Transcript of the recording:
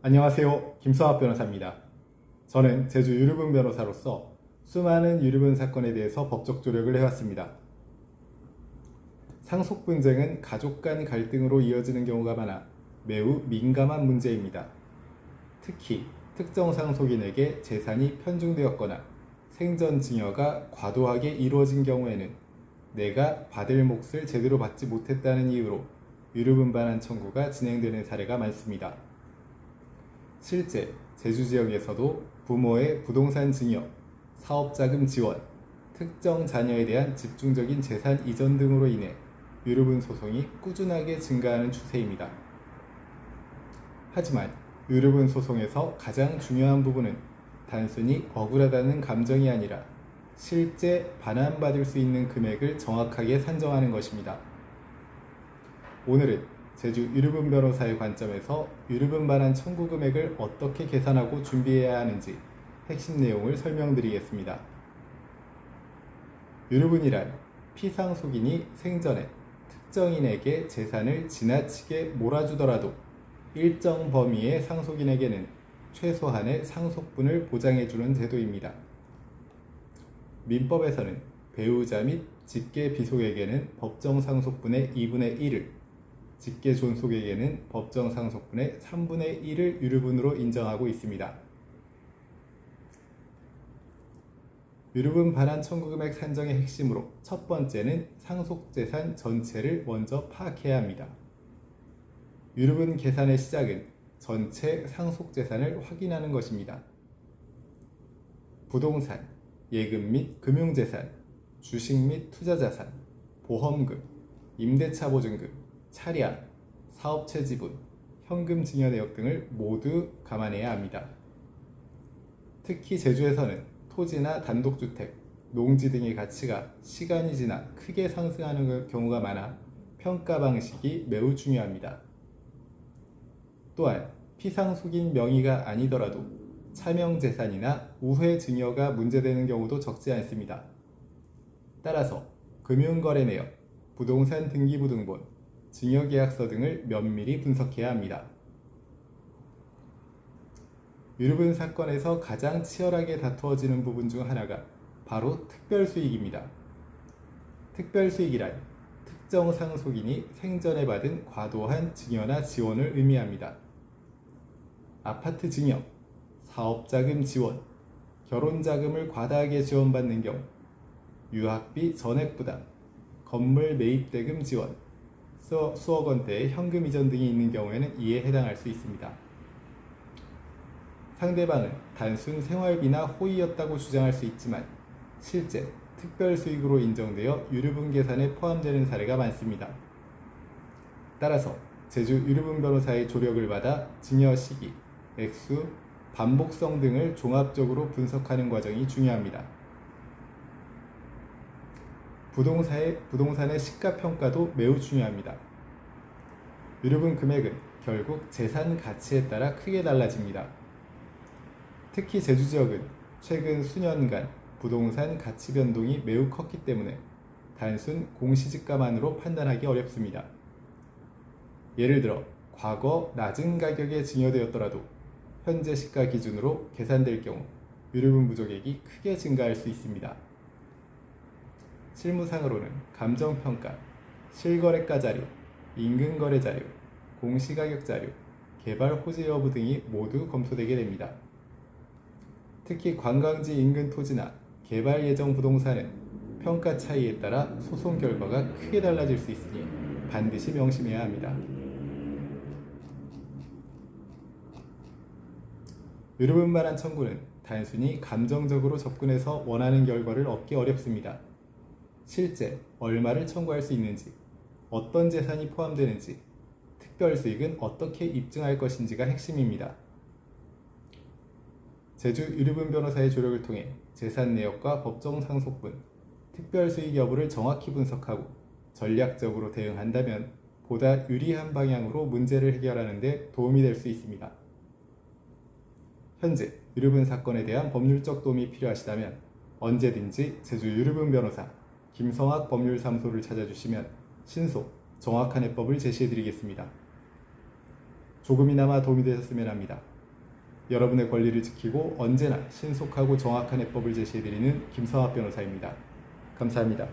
안녕하세요. 김서학 변호사입니다. 저는 제주 유류분 변호사로서 수많은 유류분 사건에 대해서 법적 조력을 해왔습니다. 상속 분쟁은 가족 간 갈등으로 이어지는 경우가 많아 매우 민감한 문제입니다. 특히 특정 상속인에게 재산이 편중되었거나 생전 증여가 과도하게 이루어진 경우에는 내가 받을 몫을 제대로 받지 못했다는 이유로 유류분반환 청구가 진행되는 사례가 많습니다. 실제 제주 지역에서도 부모의 부동산 증여, 사업자금 지원, 특정 자녀에 대한 집중적인 재산 이전 등으로 인해 유류분 소송이 꾸준하게 증가하는 추세입니다. 하지만 유류분 소송에서 가장 중요한 부분은 단순히 억울하다는 감정이 아니라 실제 반환받을 수 있는 금액을 정확하게 산정하는 것입니다. 오늘은 제주 유류분 변호사의 관점에서 유류분 반환 청구 금액을 어떻게 계산하고 준비해야 하는지 핵심 내용을 설명드리겠습니다. 유류분이란 피상속인이 생전에 특정인에게 재산을 지나치게 몰아주더라도 일정 범위의 상속인에게는 최소한의 상속분을 보장해주는 제도입니다. 민법에서는 배우자 및 직계 비속에게는 법정 상속분의 2분의 1을, 직계 존속에게는 법정 상속분의 3분의 1을 유류분으로 인정하고 있습니다. 유류분 반환 청구 금액 산정의 핵심으로 첫 번째는 상속재산 전체를 먼저 파악해야 합니다. 유류분 계산의 시작은 전체 상속재산을 확인하는 것입니다. 부동산, 예금 및 금융재산, 주식 및 투자자산, 보험금, 임대차 보증금, 차량, 사업체 지분, 현금 증여 내역 등을 모두 감안해야 합니다. 특히 제주에서는 토지나 단독주택, 농지 등의 가치가 시간이 지나 크게 상승하는 경우가 많아 평가 방식이 매우 중요합니다. 또한 피상속인 명의가 아니더라도 차명재산이나 우회 증여가 문제되는 경우도 적지 않습니다. 따라서 금융거래 내역, 부동산 등기부등본, 증여계약서 등을 면밀히 분석해야 합니다. 유류분 사건에서 가장 치열하게 다투어지는 부분 중 하나가 바로 특별수익입니다. 특별수익이란 특정 상속인이 생전에 받은 과도한 증여나 지원을 의미합니다. 아파트 증여, 사업자금 지원, 결혼자금을 과다하게 지원받는 경우, 유학비 전액부담, 건물 매입대금 지원, 수억 원대의 현금 이전 등이 있는 경우에는 이에 해당할 수 있습니다. 상대방은 단순 생활비나 호의였다고 주장할 수 있지만 실제 특별수익으로 인정되어 유류분 계산에 포함되는 사례가 많습니다. 따라서 제주 유류분 변호사의 조력을 받아 증여 시기, 액수, 반복성 등을 종합적으로 분석하는 과정이 중요합니다. 부동산의 시가평가도 매우 중요합니다. 유류분 금액은 결국 재산 가치에 따라 크게 달라집니다. 특히 제주 지역은 최근 수년간 부동산 가치 변동이 매우 컸기 때문에 단순 공시지가만으로 판단하기 어렵습니다. 예를 들어 과거 낮은 가격에 증여되었더라도 현재 시가 기준으로 계산될 경우 유류분 부족액이 크게 증가할 수 있습니다. 실무상으로는 감정평가, 실거래가 자료, 인근거래 자료, 공시가격 자료, 개발 호재 여부 등이 모두 검토되게 됩니다. 특히 관광지 인근 토지나 개발 예정 부동산은 평가 차이에 따라 소송 결과가 크게 달라질 수 있으니 반드시 명심해야 합니다. 유류분 반환 청구는 단순히 감정적으로 접근해서 원하는 결과를 얻기 어렵습니다. 실제 얼마를 청구할 수 있는지, 어떤 재산이 포함되는지, 특별수익은 어떻게 입증할 것인지가 핵심입니다. 제주 유류분 변호사의 조력을 통해 재산 내역과 법정 상속분, 특별수익 여부를 정확히 분석하고 전략적으로 대응한다면 보다 유리한 방향으로 문제를 해결하는 데 도움이 될 수 있습니다. 현재 유류분 사건에 대한 법률적 도움이 필요하시다면 언제든지 제주 유류분 변호사 김성학 법률사무소를 찾아주시면 신속, 정확한 해법을 제시해드리겠습니다. 조금이나마 도움이 되셨으면 합니다. 여러분의 권리를 지키고 언제나 신속하고 정확한 해법을 제시해드리는 김성학 변호사입니다. 감사합니다.